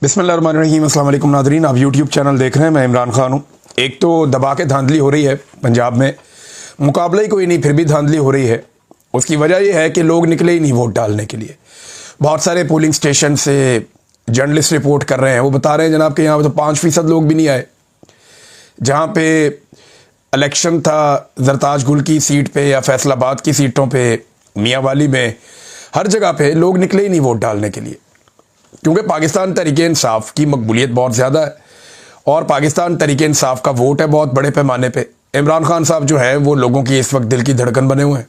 बिस्मिल्लाहिर्रहमानिर्रहीम। अस्सलाम वालेकुम नादरीन, आप यूट्यूब चैनल देख रहे हैं। मैं इमरान खान हूँ। एक तो दबा के धांधली हो रही है पंजाब में, मुकाबला ही कोई नहीं, फिर भी धांधली हो रही है। उसकी वजह यह है कि लोग निकले ही नहीं वोट डालने के लिए। बहुत सारे पोलिंग स्टेशन से जर्नलिस्ट रिपोर्ट कर रहे हैं, वो बता रहे हैं जनाब कि यहाँ पर तो 5% लोग भी नहीं आए। जहाँ पे इलेक्शन था जरताज गुल की सीट पे या फैसलाबाद की सीटों पे, मियांवाली में, हर जगह पे लोग निकले ही नहीं वोट डालने के लिए, क्योंकि पाकिस्तान तहरीक इंसाफ की मकबूलियत बहुत ज़्यादा है और पाकिस्तान तहरीक इंसाफ का वोट है बहुत बड़े पैमाने पे। इमरान खान साहब जो है वो लोगों की इस वक्त दिल की धड़कन बने हुए हैं।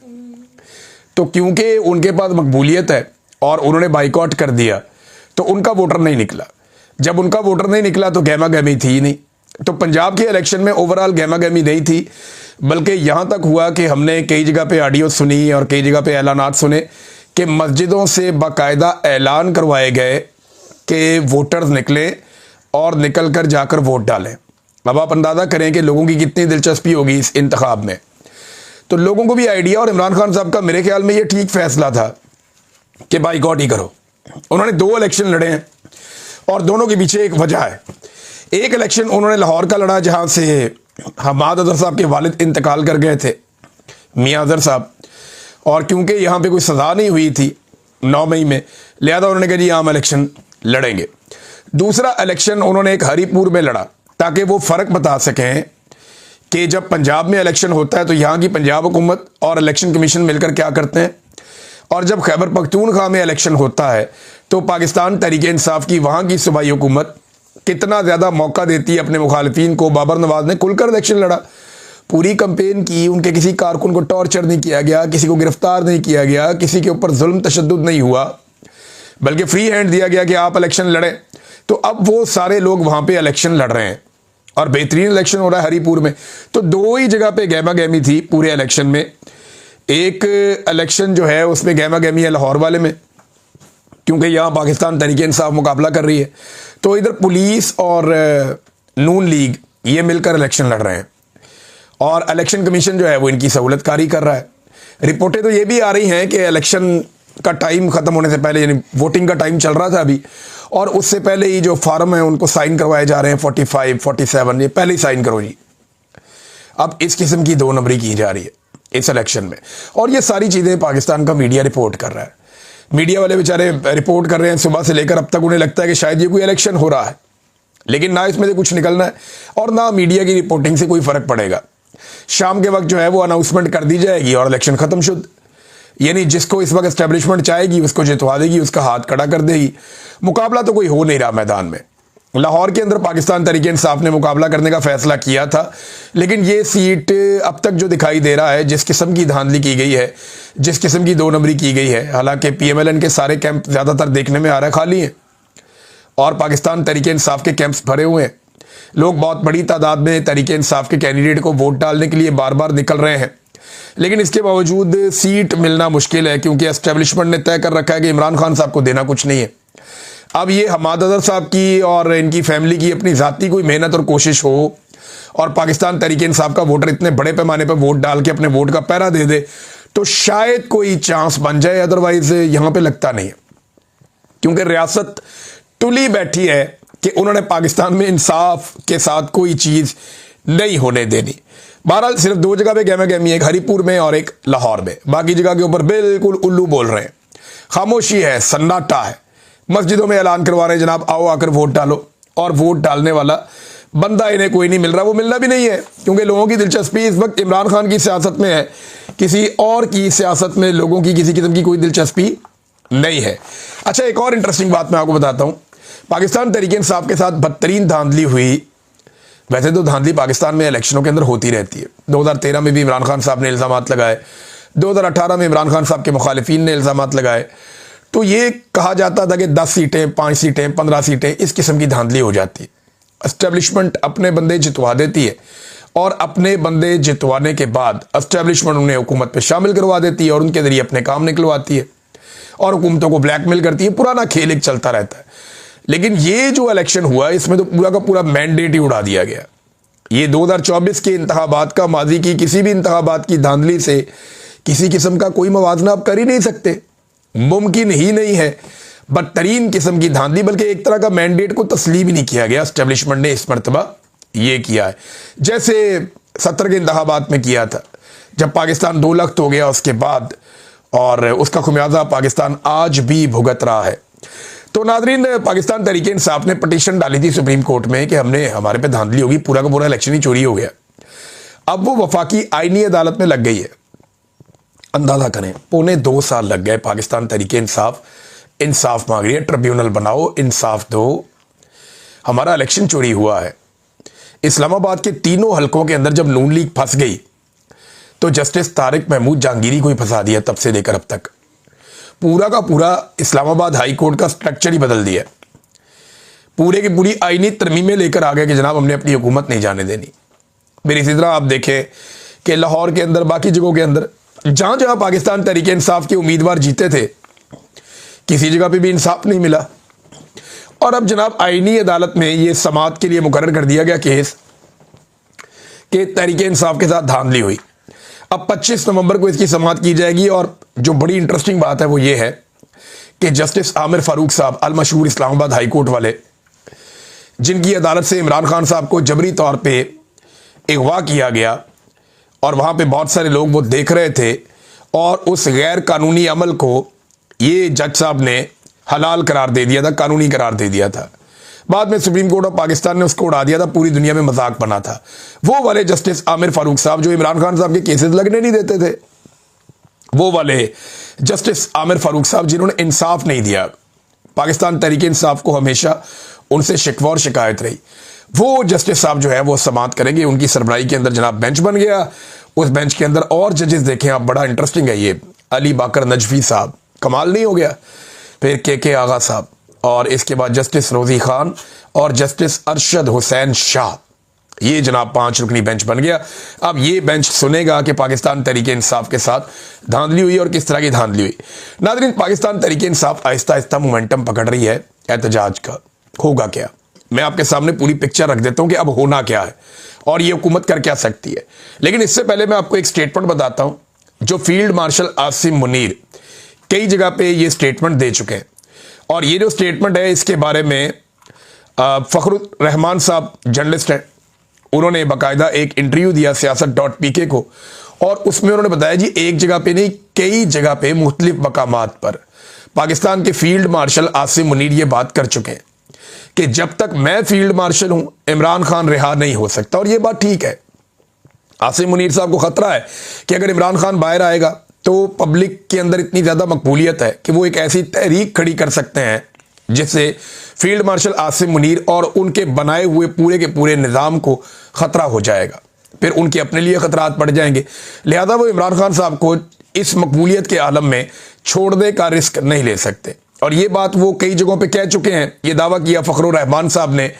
तो क्योंकि उनके पास मकबूलियत है और उन्होंने बाइकआउट कर दिया तो उनका वोटर नहीं निकला। जब उनका वोटर नहीं निकला तो गहमा गहमी थी ही नहीं। तो पंजाब के इलेक्शन में ओवरऑल गहमा गहमी नहीं थी, बल्कि यहाँ तक हुआ कि हमने कई जगह पे ऑडियो सुनी और कई जगह पे ऐलानात सुने कि मस्जिदों से बाकायदा ऐलान करवाए गए कि वोटर्स निकलें और निकल कर जाकर वोट डालें। अब आप अंदाज़ा करें कि लोगों की कितनी दिलचस्पी होगी इस इंतखाब में। तो लोगों को भी आइडिया, और इमरान खान साहब का मेरे ख्याल में ये ठीक फैसला था कि बाइकआउट ही करो। उन्होंने 2 इलेक्शन लड़े हैं और दोनों के पीछे एक वजह है। एक इलेक्शन उन्होंने लाहौर का लड़ा जहाँ से हमाद अजहर साहब के वालिद इंतकाल कर गए थे, मियाँ अजहर साहब, और क्योंकि यहाँ पे कोई सज़ा नहीं हुई थी 9 मई में, लिहाजा उन्होंने कहा जी आम इलेक्शन लड़ेंगे। दूसरा इलेक्शन उन्होंने एक हरीपुर में लड़ा ताकि वो फ़र्क बता सकें कि जब पंजाब में इलेक्शन होता है तो यहाँ की पंजाब हुकूमत और इलेक्शन कमीशन मिलकर क्या करते हैं, और जब खैबर पख्तूनख्वा में इलेक्शन होता है तो पाकिस्तान तहरीक इंसाफ की वहाँ की सूबाई हुकूमत कितना ज़्यादा मौका देती है अपने मुखालिफिन को। बाबर नवाज ने खुलकर इलेक्शन लड़ा, पूरी कंपेन की, उनके किसी कारकुन को टॉर्चर नहीं किया गया, किसी को गिरफ्तार नहीं किया गया, किसी के ऊपर जुल्म तशद्दुद नहीं हुआ, बल्कि फ्री हैंड दिया गया कि आप इलेक्शन लड़ें। तो अब वो सारे लोग वहाँ पे इलेक्शन लड़ रहे हैं और बेहतरीन इलेक्शन हो रहा है हरीपुर में। तो 2 ही जगह पे गहमा गहमी थी पूरे इलेक्शन में। एक इलेक्शन जो है उसमें गहमा गहमी है लाहौर वाले में, क्योंकि यहाँ पाकिस्तान तहरीक इंसाफ मुकाबला कर रही है। तो इधर पुलिस और नून लीग ये मिलकर इलेक्शन लड़ रहे हैं और इलेक्शन कमीशन जो है वो इनकी सहूलतकारी कर रहा है। रिपोर्टें तो ये भी आ रही हैं कि इलेक्शन का टाइम ख़त्म होने से पहले, यानी वोटिंग का टाइम चल रहा था अभी, और उससे पहले ही जो फार्म है उनको साइन करवाए जा रहे हैं 45, 47, ये पहले ही साइन करो जी। अब इस किस्म की 2 नंबरी की जा रही है इस इलेक्शन में, और ये सारी चीज़ें पाकिस्तान का मीडिया रिपोर्ट कर रहा है। मीडिया वाले बेचारे रिपोर्ट कर रहे हैं सुबह से लेकर अब तक, उन्हें लगता है कि शायद ये कोई इलेक्शन हो रहा है, लेकिन ना इसमें से कुछ निकलना है और ना मीडिया की रिपोर्टिंग से कोई फ़र्क पड़ेगा। शाम के वक्त जो है वो अनाउंसमेंट कर दी जाएगी और इलेक्शन ख़त्म शुद्ध, यानी जिसको इस वक्त एस्टेब्लिशमेंट चाहेगी उसको जितवा देगी, उसका हाथ खड़ा कर देगी। मुकाबला तो कोई हो नहीं रहा मैदान में। लाहौर के अंदर पाकिस्तान तहरीक इंसाफ ने मुकाबला करने का फैसला किया था, लेकिन ये सीट अब तक जो दिखाई दे रहा है, जिस किस्म की धांधली की गई है, जिस किस्म की 2 नंबरी की गई है, हालांकि PMLN के सारे कैंप ज़्यादातर देखने में आ रहा है खाली हैं और पाकिस्तान तहरीक इंसाफ के कैंप्स भरे हुए हैं। लोग बहुत बड़ी तादाद में तहरीक इंसाफ के कैंडिडेट को वोट डालने के लिए बार बार निकल रहे हैं, लेकिन इसके बावजूद सीट मिलना मुश्किल है, क्योंकि एस्टेब्लिशमेंट ने तय कर रखा है कि इमरान खान साहब को देना कुछ नहीं है। अब ये हमाद अजहर साहब की और इनकी फैमिली की अपनी ज़ाती कोई मेहनत और कोशिश हो और पाकिस्तान तहरीक इंसाफ का वोटर इतने बड़े पैमाने पर वोट डाल के अपने वोट का पहरा दे दे तो शायद कोई चांस बन जाए, अदरवाइज यहाँ पे लगता नहीं है, क्योंकि रियासत तुली बैठी है कि उन्होंने पाकिस्तान में इंसाफ के साथ कोई चीज़ नहीं होने देनी। बहरहाल सिर्फ 2 जगह पे गहमा गहमी है, एक हरीपुर में और एक लाहौर में। बाकी जगह के ऊपर बिल्कुल उल्लू बोल रहे हैं, खामोशी है, सन्नाटा है। मस्जिदों में ऐलान करवा रहे हैं जनाब आओ आकर वोट डालो, और वोट डालने वाला बंदा इन्हें कोई नहीं मिल रहा। वो मिलना भी नहीं है, क्योंकि लोगों की दिलचस्पी इस वक्त इमरान खान की सियासत में है, किसी और की सियासत में लोगों की किसी किस्म की कोई दिलचस्पी नहीं है। अच्छा, एक और इंटरेस्टिंग बात मैं आपको बताता हूँ। पाकिस्तान तहरीक इंसाफ के साथ बदतरीन धांधली हुई। वैसे तो धांधली पाकिस्तान में इलेक्शनों के अंदर होती रहती है। 2013 में भी इमरान खान साहब ने इल्ज़ामात लगाए, 2018 में इमरान खान साहब के मुखालिफिन ने इल्ज़ामात लगाए। तो ये कहा जाता था कि 10 सीटें, 5 सीटें, 15 सीटें, इस किस्म की धांधली हो जाती है। एस्टेब्लिशमेंट अपने बंदे जितवा देती है और अपने बंदे जितवाने के बाद एस्टेब्लिशमेंट उन्हें हुकूमत पे शामिल करवा देती है और उनके ज़रिए अपने काम निकलवाती है और हुकूमतों को ब्लैकमेल करती है। पुराना खेल एक चलता रहता है। लेकिन ये जो इलेक्शन हुआ इसमें तो पूरा का पूरा मैंडेट ही उड़ा दिया गया। ये 2024 के इंतखाबात का, माजी की किसी भी इंतखाबात की धांधली से किसी किस्म का कोई मवाजना आप कर ही नहीं सकते, मुमकिन ही नहीं है। बदतरीन किस्म की धांधली, बल्कि एक तरह का मैंडेट को तस्लीम ही नहीं किया गया। एस्टेब्लिशमेंट ने इस मरतबा ये किया है जैसे 70 के इंतखाबात में किया था, जब पाकिस्तान 2 लाख हो गया उसके बाद, और उसका खुमियाजा पाकिस्तान आज भी भुगत रहा है। तो नादरीन, पाकिस्तान तहरीक इंसाफ ने पटिशन डाली थी सुप्रीम कोर्ट में कि हमारे पे धांधली होगी, पूरा का पूरा इलेक्शन ही चोरी हो गया। अब वो वफाकी आईनी अदालत में लग गई है। अंदाजा करें, 2.25 साल लग गए। पाकिस्तान तहरीक इंसाफ मांग रही है, ट्रिब्यूनल बनाओ, इंसाफ दो, हमारा इलेक्शन चोरी हुआ है। इस्लामाबाद के तीनों हलकों के अंदर जब नून लीग फंस गई तो जस्टिस तारिक महमूद जहांगीरी को ही फंसा दिया। तब से लेकर अब तक पूरा का पूरा इस्लामाबाद हाई कोर्ट का स्ट्रक्चर ही बदल दिया। पूरे की पूरी आईनी तरमीमें लेकर आ गए कि जनाब हमने अपनी हुकूमत नहीं जाने देनी। फिर इसी तरह आप देखें कि लाहौर के अंदर, बाकी जगहों के अंदर, जहां जहां पाकिस्तान तहरीक इंसाफ के उम्मीदवार जीते थे, किसी जगह पे भी इंसाफ नहीं मिला। और अब जनाब आईनी अदालत में ये समाअत के लिए मुकर्रर कर दिया गया केस कि तहरीक इंसाफ के साथ धांधली हुई। अब 25 नवंबर को इसकी समाअत की जाएगी। और जो बड़ी इंटरेस्टिंग बात है वो ये है कि जस्टिस आमिर फारूक साहब, अल मशहूर इस्लामाबाद हाई कोर्ट वाले, जिनकी अदालत से इमरान खान साहब को जबरी तौर पे अगवा किया गया और वहां पे बहुत सारे लोग वो देख रहे थे, और उस गैर कानूनी अमल को ये जज साहब ने हलाल करार दे दिया था, कानूनी करार दे दिया था। बाद में सुप्रीम कोर्ट ऑफ पाकिस्तान ने उसको उड़ा दिया था, पूरी दुनिया में मजाक बना था। वो वाले जस्टिस आमिर फारूक साहब जो इमरान खान साहब के केसेस लगने नहीं देते थे, वो वाले जस्टिस आमिर फारूक साहब जिन्होंने इंसाफ नहीं दिया। पाकिस्तान तहरीक इंसाफ को हमेशा उनसे शिकवा और शिकायत रही। वो जस्टिस साहब जो है वो समाअत करेंगे। उनकी सरबराही के अंदर जनाब बेंच बन गया। उस बेंच के अंदर और जजेस देखें आप, बड़ा इंटरेस्टिंग है ये। अली बाकर नजफी साहब, कमाल नहीं हो गया? फिर के आगा साहब, और इसके बाद जस्टिस रोजी खान और जस्टिस अरशद हुसैन शाह। ये जनाब 5 रुकनी बेंच बन गया। अब ये बेंच सुनेगा कि पाकिस्तान तहरीक इंसाफ के साथ धांधली हुई और किस तरह की धांधली हुई। नाज़रीन, पाकिस्तान तहरीक इंसाफ आहिस्ता आहिस्ता मोमेंटम पकड़ रही है एहतजाज का। होगा क्या, मैं आपके सामने पूरी पिक्चर रख देता हूं कि अब होना क्या है और ये हुकूमत कर क्या सकती है। लेकिन इससे पहले मैं आपको एक स्टेटमेंट बताता हूं जो फील्ड मार्शल आसिम मुनीर कई जगह पे ये स्टेटमेंट दे चुके हैं। और ये जो स्टेटमेंट है इसके बारे में फखरुर रहमान साहब जर्नलिस्ट हैं, उन्होंने बाकायदा एक इंटरव्यू दिया सियासत.pk को, और उसमें उन्होंने बताया जी एक जगह पे नहीं कई जगह पे मुख्तलिफ मकामात पर पाकिस्तान के फील्ड मार्शल आसिम मुनीर ये बात कर चुके हैं कि जब तक मैं फील्ड मार्शल हूं इमरान खान रिहा नहीं हो सकता। और ये बात ठीक है। आसिम मुनीर साहब को खतरा है कि अगर इमरान खान बाहर आएगा तो पब्लिक के अंदर इतनी ज्यादा मकबूलियत है कि वो एक ऐसी तहरीक खड़ी कर सकते हैं जिससे फील्ड मार्शल आसिम मुनीर और उनके बनाए हुए पूरे के पूरे निज़ाम को खतरा हो जाएगा। फिर उनके अपने लिए खतरात पड़ जाएंगे। लिहाजा वो इमरान खान साहब को इस मकबूलियत के आलम में छोड़ने का रिस्क नहीं ले सकते। और ये बात वो कई जगहों पे कह चुके हैं, ये दावा किया फखरुर रहमान साहब ने।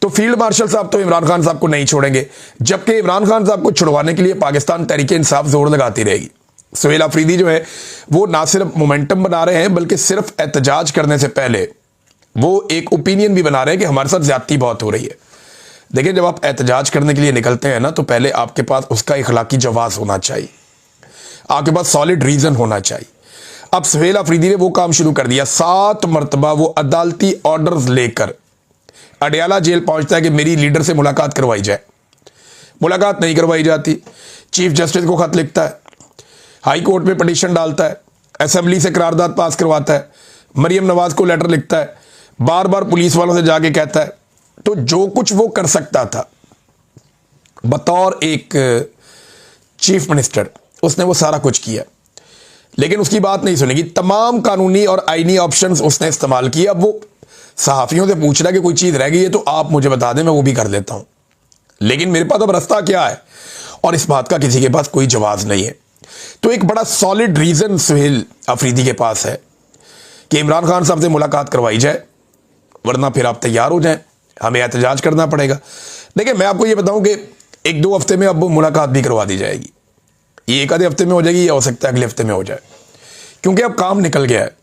तो फील्ड मार्शल साहब तो इमरान खान साहब को नहीं छोड़ेंगे, जबकि इमरान खान साहब को छुड़वाने के लिए पाकिस्तान तहरीक इंसाफ जोर लगाती रहेगी। सुहेल अफरीदी जो है वो ना सिर्फ मोमेंटम बना रहे हैं बल्कि सिर्फ एहतजाज करने से पहले वो एक ओपिनियन भी बना रहे हैं कि हमारे साथ ज्यादती बहुत हो रही है। देखिए, जब आप एहतजाज करने के लिए निकलते हैं ना तो पहले आपके पास उसका इखलाकी जवाज होना चाहिए, आपके पास सॉलिड रीजन होना चाहिए। अब सुहेल अफरीदी ने वो काम शुरू कर दिया। 7 मरतबा वो अदालती ऑर्डर्स लेकर अडयाला जेल पहुंचता है कि मेरी लीडर से मुलाकात करवाई जाए। मुलाकात नहीं करवाई जाती। चीफ जस्टिस को खत लिखता है, हाई कोर्ट में पिटीशन डालता है, असेंबली से करारदाद पास करवाता है, मरियम नवाज को लेटर लिखता है, बार बार पुलिस वालों से जाके कहता है। तो जो कुछ वो कर सकता था बतौर एक चीफ मिनिस्टर, उसने वो सारा कुछ किया, लेकिन उसकी बात नहीं सुनेगी। तमाम कानूनी और आईनी ऑप्शंस उसने इस्तेमाल किए। अब वो सहाफियों से पूछ रहा है कि कोई चीज रह गई है तो आप मुझे बता दें, मैं वो भी कर देता हूं, लेकिन मेरे पास अब रास्ता क्या है, और इस बात का किसी के पास कोई जवाब नहीं है। तो एक बड़ा सॉलिड रीजन सुहेल अफरीदी के पास है कि इमरान खान साहब से मुलाकात करवाई जाए, वरना फिर आप तैयार हो जाएं, हमें एहतजाज करना पड़ेगा। देखिए, मैं आपको ये बताऊं कि 1-2 हफ्ते में अब वो मुलाकात भी करवा दी जाएगी। ये एक आधे हफ्ते में हो जाएगी या हो सकता है अगले हफ्ते में हो जाए, क्योंकि अब काम निकल गया है।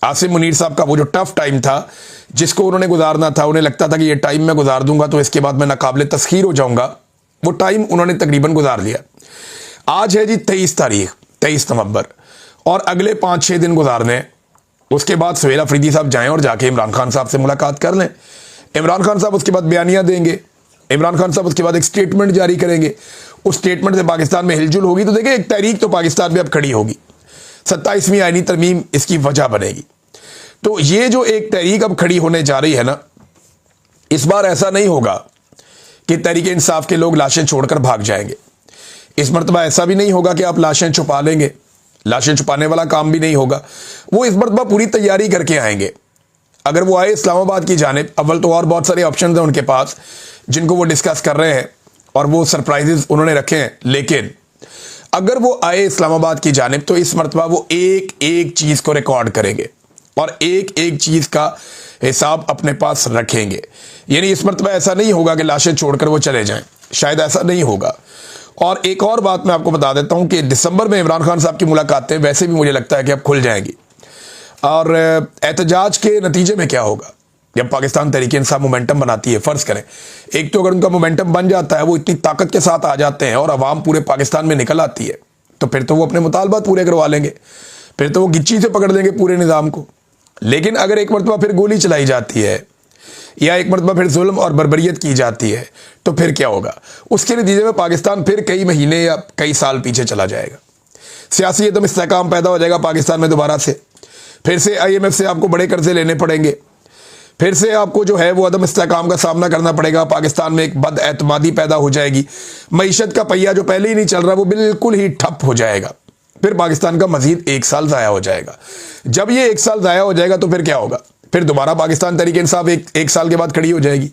आसिम मुनीर साहब का वो जो टफ टाइम था जिसको उन्होंने गुजारना था, उन्हें लगता था कि ये टाइम मैं गुजार दूंगा तो इसके बाद मैं नाकाबिले तस्खीर हो जाऊंगा, वो टाइम उन्होंने तकरीबन गुजार लिया। आज है जी 23 तारीख, 23 नवंबर, और अगले 5-6 दिन गुजारने, उसके बाद सुहेल अफरीदी साहब जाएं और जाके इमरान खान साहब से मुलाकात कर लें। इमरान खान साहब उसके बाद बयानियां देंगे, इमरान खान साहब उसके बाद एक स्टेटमेंट जारी करेंगे। उस स्टेटमेंट से पाकिस्तान में हिलजुल होगी तो देखिए एक तहरीक तो पाकिस्तान में अब खड़ी होगी, 27वीं आईनी तरमीम इसकी वजह बनेगी। तो ये जो एक तहरीक अब खड़ी होने जा रही है ना, इस बार ऐसा नहीं होगा कि तहरीक इंसाफ के लोग लाशें छोड़कर भाग जाएंगे। इस मरतबा ऐसा भी नहीं होगा कि आप लाशें छुपा लेंगे, लाशें छुपाने वाला काम भी नहीं होगा। वो इस मरतबा पूरी तैयारी करके आएंगे। अगर वो आए इस्लामाबाद की जानिब, अव्वल तो और बहुत सारे ऑप्शन हैं उनके पास जिनको वो डिस्कस कर रहे हैं और वो सरप्राइजेस उन्होंने रखे हैं, लेकिन अगर वो आए इस्लामाबाद की जानिब तो इस मरतबा वो एक एक चीज़ को रिकॉर्ड करेंगे और एक एक चीज़ का हिसाब अपने पास रखेंगे। यानी इस मरतबा ऐसा नहीं होगा कि लाशें छोड़कर वो चले जाएं, शायद ऐसा नहीं होगा। और एक और बात मैं आपको बता देता हूं कि दिसंबर में इमरान खान साहब की मुलाकातें वैसे भी मुझे लगता है कि अब खुल जाएंगी। और एहतजाज के नतीजे में क्या होगा, जब पाकिस्तान तहरीक इंसाफ मोमेंटम बनाती है, फ़र्ज़ करें एक तो अगर उनका मोमेंटम बन जाता है, वो इतनी ताकत के साथ आ जाते हैं और अवाम पूरे पाकिस्तान में निकल आती है, तो फिर तो वो अपने मुतालबात पूरे करवा लेंगे, फिर तो वो गिच्ची से पकड़ लेंगे पूरे निज़ाम को। लेकिन अगर एक मरतबा फिर गोली चलाई जाती है या एक मरतबा फिर जुल्म और बर्बरियत की जाती है तो फिर क्या होगा? उसके नतीजे में पाकिस्तान फिर कई महीने या कई साल पीछे चला जाएगा। सियासी एकदम इस्तेहकाम पैदा हो जाएगा पाकिस्तान में दोबारा से, फिर से IMF से आपको बड़े कर्जे लेने पड़ेंगे, फिर से आपको जो है वो अदम इस्तेहकाम का सामना करना पड़ेगा। पाकिस्तान में एक बदएतमादी पैदा हो जाएगी, मईशत का पहिया जो पहले ही नहीं चल रहा वो बिल्कुल ही ठप हो जाएगा। फिर पाकिस्तान का मजीद एक साल ज़ाया हो जाएगा। जब ये एक साल ज़ाया हो जाएगा तो फिर क्या होगा? फिर दोबारा पाकिस्तान तहरीक इंसाफ एक साल के बाद खड़ी हो जाएगी।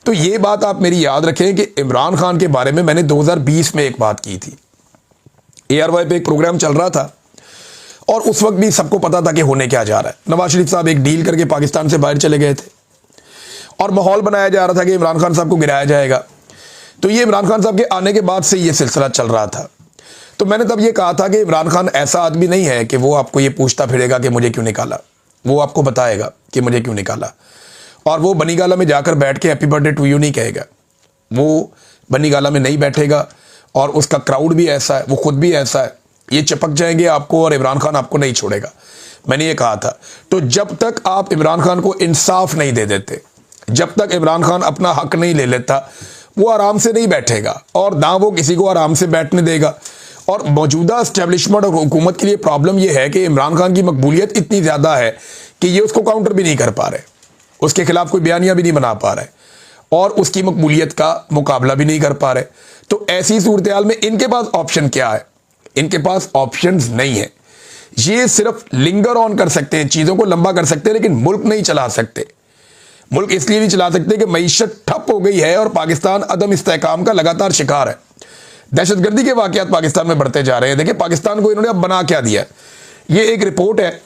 तो ये बात आप मेरी याद रखें कि इमरान खान के बारे में मैंने 2020 में एक बात की थी। ARY पे एक प्रोग्राम चल रहा था और उस वक्त भी सबको पता था कि होने क्या जा रहा है। नवाज शरीफ साहब एक डील करके पाकिस्तान से बाहर चले गए थे और माहौल बनाया जा रहा था कि इमरान खान साहब को गिराया जाएगा। तो ये इमरान खान साहब के आने के बाद से ये सिलसिला चल रहा था। तो मैंने तब ये कहा था कि इमरान खान ऐसा आदमी नहीं है कि वो आपको ये पूछता फिरेगा कि मुझे क्यों निकाला, वो आपको बताएगा कि मुझे क्यों निकाला। और वो बनी गाला में जाकर बैठ के हैप्पी बर्थडे टू यू नहीं कहेगा, वो बनी गाला में नहीं बैठेगा और उसका क्राउड भी ऐसा है, वो खुद भी ऐसा है, ये चिपक जाएंगे आपको और इमरान खान आपको नहीं छोड़ेगा। मैंने ये कहा था। तो जब तक आप इमरान खान को इंसाफ नहीं दे देते, जब तक इमरान खान अपना हक नहीं ले लेता, वो आराम से नहीं बैठेगा और ना वो किसी को आराम से बैठने देगा। और मौजूदा एस्टेब्लिशमेंट और हुकूमत के लिए प्रॉब्लम यह है कि इमरान खान की मकबूलियत इतनी ज़्यादा है कि ये उसको काउंटर भी नहीं कर पा रहे, उसके खिलाफ कोई बयानियां भी नहीं बना पा रहे और उसकी मकबूलियत का मुकाबला भी नहीं कर पा रहे। तो ऐसी सूरत हाल में इनके पास ऑप्शन क्या है? इनके पास ऑप्शंस नहीं है। ये सिर्फ लिंगर ऑन कर सकते हैं, चीज़ों को लंबा कर सकते हैं, लेकिन मुल्क नहीं चला सकते। मुल्क इसलिए नहीं चला सकते कि मईशत ठप हो गई है और पाकिस्तान अदम इस्तेहकाम का लगातार शिकार है। दहशतगर्दी के वाकयात पाकिस्तान में बढ़ते जा रहे हैं। देखिए पाकिस्तान को इन्होंने अब बना क्या दिया है। ये एक रिपोर्ट है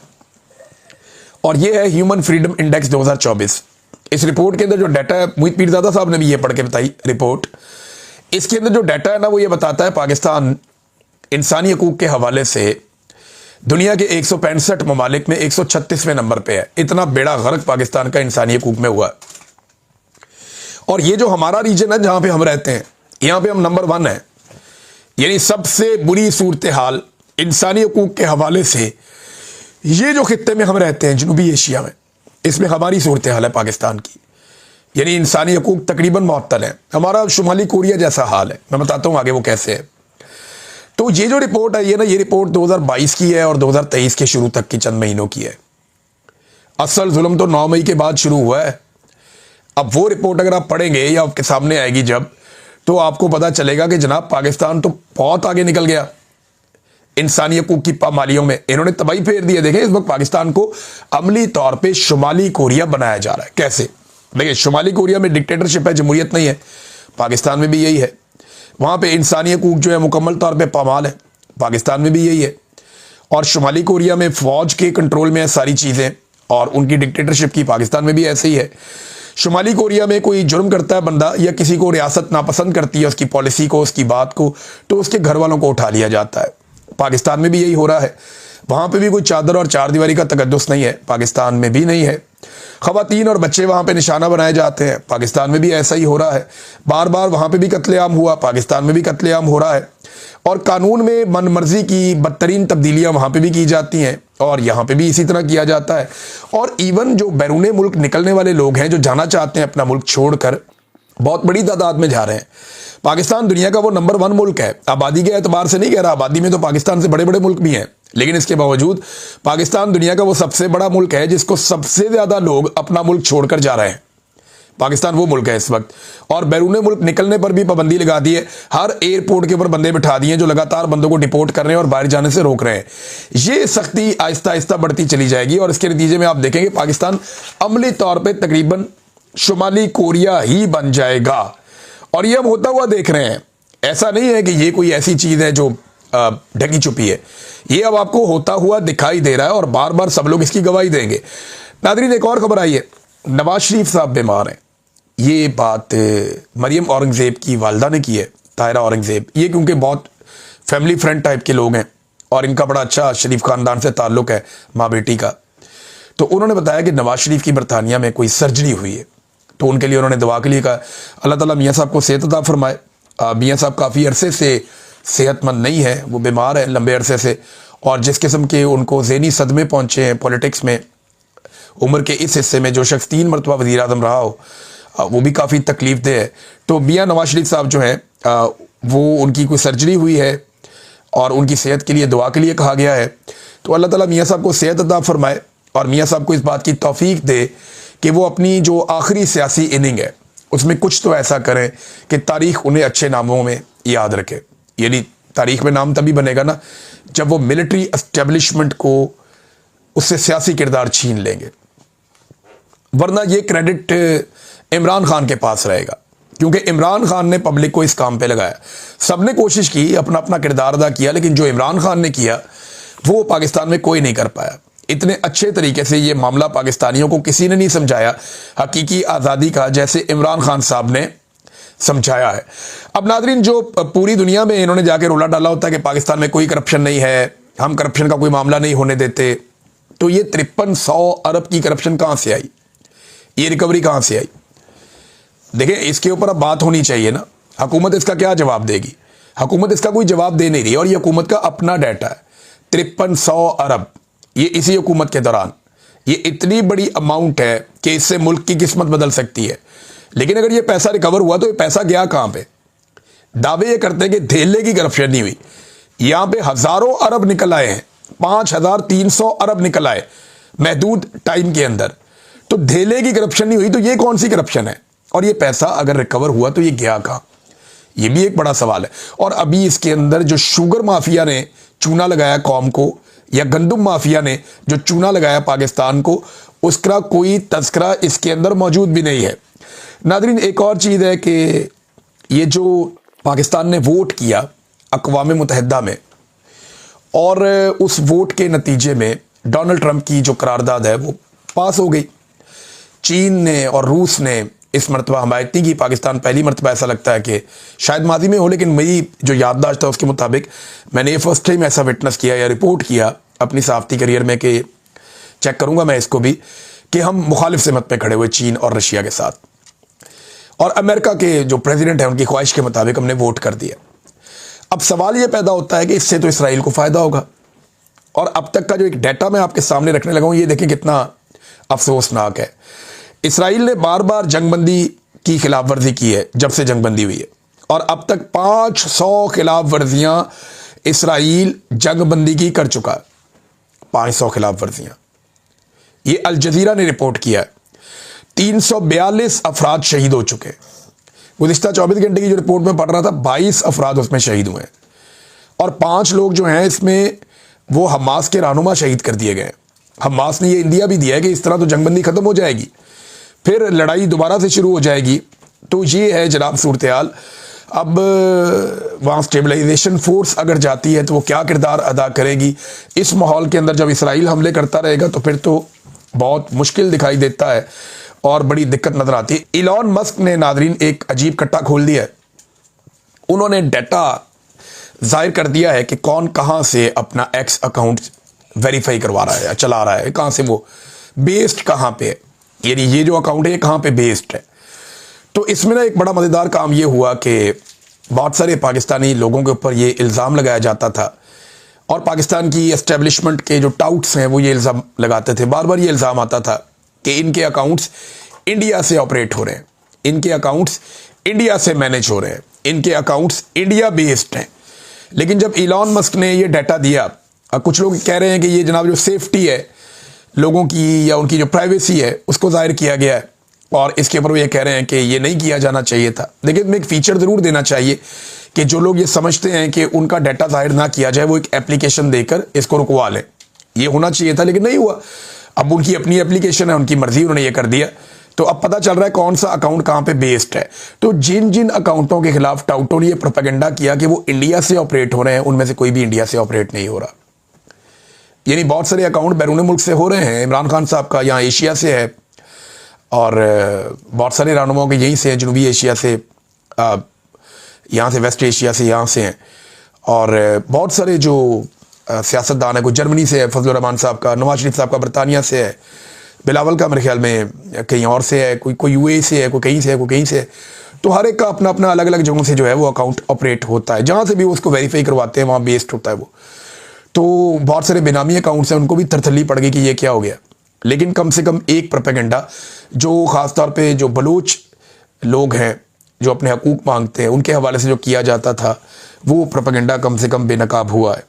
और ये है ह्यूमन फ्रीडम इंडेक्स 2024। इस रिपोर्ट के अंदर जो डाटा है, मोहित पीरजादा साहब ने भी ये पढ़ के बताई रिपोर्ट। इसके अंदर जो डाटा है ना, वो ये बताता है पाकिस्तान इंसानी हकूक के हवाले से दुनिया के 165 ममालिक में 136वें नंबर पे है। इतना बेड़ा गर्क पाकिस्तान का इंसानी हकूक में हुआ। और ये जो हमारा रीजन है जहां पे हम रहते हैं, यहां पे हम नंबर 1 है। यानी सबसे बुरी सूरत हाल इंसानी हकूक के हवाले से ये जो खित्ते में हम रहते हैं, जनूबी एशिया में, इसमें हमारी सूरत हाल है पाकिस्तान की। यानी इंसानी हकूक तकरीबन मुअत्तल है। हमारा शुमाली कोरिया जैसा हाल है। मैं बताता हूं आगे वो कैसे है। तो ये जो रिपोर्ट है ये रिपोर्ट 2022 की है और 2023 के शुरू तक की चंद महीनों की है। असल जुल्म तो 9 मई के बाद शुरू हुआ है। अब वो रिपोर्ट अगर आप पढ़ेंगे या आपके सामने आएगी जब, तो आपको पता चलेगा कि जनाब पाकिस्तान तो बहुत आगे निकल गया इंसानी हकूक की पामालियों में। इन्होंने तबाही फेर दी है। देखें इस वक्त पाकिस्तान को अमली तौर पे शुमाली कोरिया बनाया जा रहा है। कैसे? देखिए शुमाली कोरिया में डिक्टेटरशिप है, जमहूरियत नहीं है। पाकिस्तान में भी यही है। वहाँ पे इंसानी हकूक जो है मुकम्मल तौर पे पामाल है। पाकिस्तान में भी यही है। और शुमाली कोरिया में फ़ौज के कंट्रोल में है सारी चीज़ें और उनकी डिक्टेटरशिप की पाकिस्तान में भी ऐसे ही है। शुमाली कोरिया में कोई जुर्म करता है बंदा या किसी को रियासत नापसंद करती है उसकी पॉलिसी को, उसकी बात को, तो उसके घर वालों को उठा लिया जाता है। पाकिस्तान में भी यही हो रहा है। वहाँ पे भी कोई चादर और चार दीवारी का तकद्दुस नहीं है, पाकिस्तान में भी नहीं है। ख़वातीन और बच्चे वहाँ पे निशाना बनाए जाते हैं, पाकिस्तान में भी ऐसा ही हो रहा है। बार बार वहाँ पे भी कत्लेआम हुआ, पाकिस्तान में भी कत्लेआम हो रहा है। और कानून में मनमर्जी की बदतरीन तब्दीलियां वहां पे भी की जाती हैं और यहाँ पे भी इसी तरह किया जाता है। और इवन जो बैरूने मुल्क निकलने वाले लोग हैं जो जाना चाहते हैं अपना मुल्क छोड़कर, बहुत बड़ी तादाद में जा रहे हैं। पाकिस्तान दुनिया का वो नंबर 1 मुल्क है, आबादी के एतबार से नहीं कह रहा, आबादी में तो पाकिस्तान से बड़े बड़े मुल्क भी हैं, लेकिन इसके बावजूद पाकिस्तान दुनिया का वो सबसे बड़ा मुल्क है जिसको सबसे ज्यादा लोग अपना मुल्क छोड़कर जा रहे हैं। पाकिस्तान वो मुल्क है इस वक्त। और बैरूने मुल्क निकलने पर भी पाबंदी लगा दी है, हर एयरपोर्ट के ऊपर बंदे बिठा दिए जो लगातार बंदों को डिपोर्ट कर रहे हैं और बाहर जाने से रोक रहे हैं। ये सख्ती आहिस्ता आहिस्ता बढ़ती चली जाएगी और इसके नतीजे में आप देखेंगे पाकिस्तान अमली तौर पर तकरीबन शुमाली कोरिया ही बन जाएगा। और ये हम होता हुआ देख रहे हैं, ऐसा नहीं है कि ये कोई ऐसी चीज है जो ढकी छुपी है, ये अब आपको होता हुआ दिखाई दे रहा है और बार बार सब लोग इसकी गवाही देंगे। नाज़रीन, एक और खबर आई है, नवाज शरीफ साहब बीमार हैं। ये बात मरियम औरंगजेब की वालदा ने की है, ताहिरा औरंगजेब। ये क्योंकि बहुत फैमिली फ्रेंड टाइप के लोग हैं और इनका बड़ा अच्छा शरीफ खानदान से ताल्लुक है, माँ बेटी का। तो उन्होंने बताया कि नवाज शरीफ की बरतानिया में कोई सर्जरी हुई है, तो उनके लिए उन्होंने दुआ के लिए कहा अल्लाह ताला मियाँ साहब को सेहत अता फरमाए। मियाँ साहब काफ़ी अरसे से सेहतमंद नहीं है, वो बीमार है लंबे अरसे से, और जिस किस्म के उनको ज़हनी सदमे पहुँचे हैं पॉलिटिक्स में उम्र के इस हिस्से में, जो शख्स 3 मरतबा वज़ीर आज़म रहा हो, वो भी काफ़ी तकलीफ दे है। तो मियाँ नवाज शरीफ साहब जो हैं वो उनकी कोई सर्जरी हुई है और उनकी सेहत के लिए दुआ के लिए कहा गया है। तो अल्लाह ताला मियाँ साहब को सेहत अता फरमाए और मियाँ साहब को इस बात की तौफीक दे कि वो अपनी जो आखिरी सियासी इनिंग है उसमें कुछ तो ऐसा करें कि तारीख उन्हें अच्छे नामों में याद रखे। यानी तारीख में नाम तभी बनेगा ना जब वो मिलिट्री एस्टेब्लिशमेंट को उससे सियासी किरदार छीन लेंगे, वरना ये क्रेडिट इमरान खान के पास रहेगा, क्योंकि इमरान खान ने पब्लिक को इस काम पे लगाया। सबने कोशिश की, अपना अपना किरदार अदा किया, लेकिन जो इमरान खान ने किया वो पाकिस्तान में कोई नहीं कर पाया। इतने अच्छे तरीके से ये मामला पाकिस्तानियों को किसी ने नहीं समझाया हकीकी आज़ादी का, जैसे इमरान खान साहब ने समझाया है। अब नाज़रीन, जो पूरी दुनिया में इन्होंने जाके रोला डाला होता है कि पाकिस्तान में कोई करप्शन नहीं है, हम करप्शन का कोई मामला नहीं होने देते, तो ये 5300 अरब की करप्शन कहाँ से आई, ये रिकवरी कहाँ से आई? देखिए, इसके ऊपर अब बात होनी चाहिए ना। हुकूमत इसका क्या जवाब देगी? हुकूमत इसका कोई जवाब दे नहीं रही और ये हुकूमत का अपना डाटा है। 5300 अरब, ये इसी हुकूमत के दौरान, ये इतनी बड़ी अमाउंट है कि इससे मुल्क की किस्मत बदल सकती है। लेकिन अगर ये पैसा रिकवर हुआ तो ये पैसा गया कहाँ पे? दावे ये करते हैं कि धेले की करप्शन नहीं हुई, यहाँ पे हजारों अरब निकल आए हैं, 5300 अरब निकल आए महदूद टाइम के अंदर। तो धेले की करप्शन नहीं हुई तो ये कौन सी करप्शन है? और ये पैसा अगर रिकवर हुआ तो ये गया कहाँ? ये भी एक बड़ा सवाल है। और अभी इसके अंदर जो शुगर माफिया ने चूना लगाया कौम को, या गंदुम माफिया ने जो चूना लगाया पाकिस्तान को, उसका कोई तस्करा इसके अंदर मौजूद भी नहीं है। नादरीन, एक और चीज़ है कि ये जो पाकिस्तान ने वोट किया अक़वाम मुत्तहिदा में, और उस वोट के नतीजे में डोनाल्ड ट्रंप की जो करारदाद है वो पास हो गई। चीन ने और रूस ने इस मरतबा हमायत नहीं की। पाकिस्तान पहली मरतबा, ऐसा लगता है कि शायद माजी में हो, लेकिन मेरी जो याददाश्त है उसके मुताबिक मैंने ये फर्स्ट टाइम ऐसा विटनेस किया या रिपोर्ट किया अपनी सहाफ़ती करियर में, कि चेक करूँगा मैं इसको भी, कि हम मुखालिफ सिमत पे खड़े हुए चीन और रशिया के साथ, और अमेरिका के जो प्रेसिडेंट हैं उनकी ख्वाहिश के मुताबिक हमने वोट कर दिया। अब सवाल ये पैदा होता है कि इससे तो इसराइल को फ़ायदा होगा। और अब तक का जो एक डाटा मैं आपके सामने रखने लगा हूँ, ये देखें कितना अफसोसनाक है। इसराइल ने बार बार जंगबंदी की खिलाफ वर्जी की है जब से जंगबंदी हुई है, और अब तक 500 खिलाफ वर्जियाँ इसराइल जंगबंदी की कर चुका है। 500 खिलाफ वर्जियाँ, ये अल जज़ीरा ने रिपोर्ट किया है। 342 अफराद शहीद हो चुके। गुज़िश्ता 24 घंटे की जो रिपोर्ट में पढ़ रहा था, 22 अफराद उसमें शहीद हुए हैं, और 5 लोग जो हैं इसमें वो हमास के रहनुमा शहीद कर दिए गए। हमास ने ये इंदिया भी दिया है कि इस तरह तो जंगबंदी ख़त्म हो जाएगी, फिर लड़ाई दोबारा से शुरू हो जाएगी। तो ये है जनाब सूरत हाल। अब वहाँ स्टेबलाइजेशन फोर्स अगर जाती है तो वो क्या किरदार अदा करेगी इस माहौल के अंदर? जब इसराइल हमले करता रहेगा तो फिर तो बहुत मुश्किल दिखाई देता है और बड़ी दिक्कत नजर आती है। इलॉन मस्क ने नादरीन एक अजीब कट्टा खोल दिया है। उन्होंने डाटा जाहिर कर दिया है कि कौन कहाँ से अपना एक्स अकाउंट वेरीफाई करवा रहा है या चला रहा है, कहाँ से वो बेस्ड कहाँ पे है, यानी ये जो अकाउंट है कहाँ पे बेस्ड है। तो इसमें ना एक बड़ा मज़ेदार काम ये हुआ कि बहुत सारे पाकिस्तानी लोगों के ऊपर ये इल्ज़ाम लगाया जाता था और पाकिस्तान की एस्टेब्लिशमेंट के जो टाउट्स हैं वो ये इल्ज़ाम लगाते थे, बार बार ये इल्ज़ाम आता था कि इनके अकाउंट्स इंडिया से ऑपरेट हो रहे हैं, इनके अकाउंट्स इंडिया से मैनेज हो रहे हैं, इनके अकाउंट्स इंडिया बेस्ड हैं। लेकिन जब इलॉन मस्क ने ये डाटा दिया, कुछ लोग कह रहे हैं कि ये जनाब जो सेफ्टी है लोगों की या उनकी जो प्राइवेसी है उसको जाहिर किया गया है और इसके ऊपर वो ये कह रहे हैं कि ये नहीं किया जाना चाहिए था। लेकिन मैं एक फ़ीचर ज़रूर देना चाहिए कि जो लोग ये समझते हैं कि उनका डाटा जाहिर ना किया जाए वो एक एप्लीकेशन देकर इसको रुकवा लें, ये होना चाहिए था लेकिन नहीं हुआ। अब उनकी अपनी एप्लीकेशन है, उनकी मर्जी, उन्होंने ये कर दिया। तो अब पता चल रहा है कौन सा अकाउंट कहाँ पे बेस्ड है। तो जिन जिन अकाउंटों के खिलाफ टाउटों ने ये प्रोपेगेंडा किया कि वो इंडिया से ऑपरेट हो रहे हैं, उनमें से कोई भी इंडिया से ऑपरेट नहीं हो रहा। यानी बहुत सारे अकाउंट बैरून मुल्क से हो रहे हैं। इमरान खान साहब का यहाँ एशिया से है और बहुत सारे रहनुमाओं के यहीं से हैं, जनूबी एशिया से, यहाँ से वेस्ट एशिया से, यहाँ से हैं। और बहुत सारे जो सियासतदान है, कोई जर्मनी से है, फजलुर रहमान साहब का, नवाज शरीफ साहब का बरतानिया से है, बिलावल का मेरे ख्याल में कहीं और से है, कोई यूएई से है, कोई कहीं से है, कोई कहीं से है। तो हर एक का अपना अपना अलग अलग जगहों से जो है वो अकाउंट ऑपरेट होता है, जहाँ से भी वो उसको वेरीफाई करवाते हैं वहाँ बेस्ड होता है वो। तो बहुत सारे बेनामी अकाउंट्स हैं, उनको भी थरथली पड़ गई कि ये क्या हो गया। लेकिन कम से कम एक प्रोपेगेंडा जो ख़ास तौर पे जो बलूच लोग हैं जो अपने हकूक़ मांगते हैं उनके हवाले से जो किया जाता था वो प्रोपेगेंडा कम से कम बेनकाब हुआ है।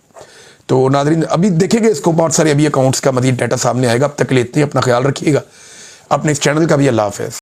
तो नाज़रीन अभी देखेंगे इसको, बहुत सारे अभी अकाउंट्स का मज़ीद डाटा सामने आएगा। अब तक लेते हैं, अपना ख्याल रखिएगा, अपने इस चैनल का भी अल्लाह हाफ़िज़।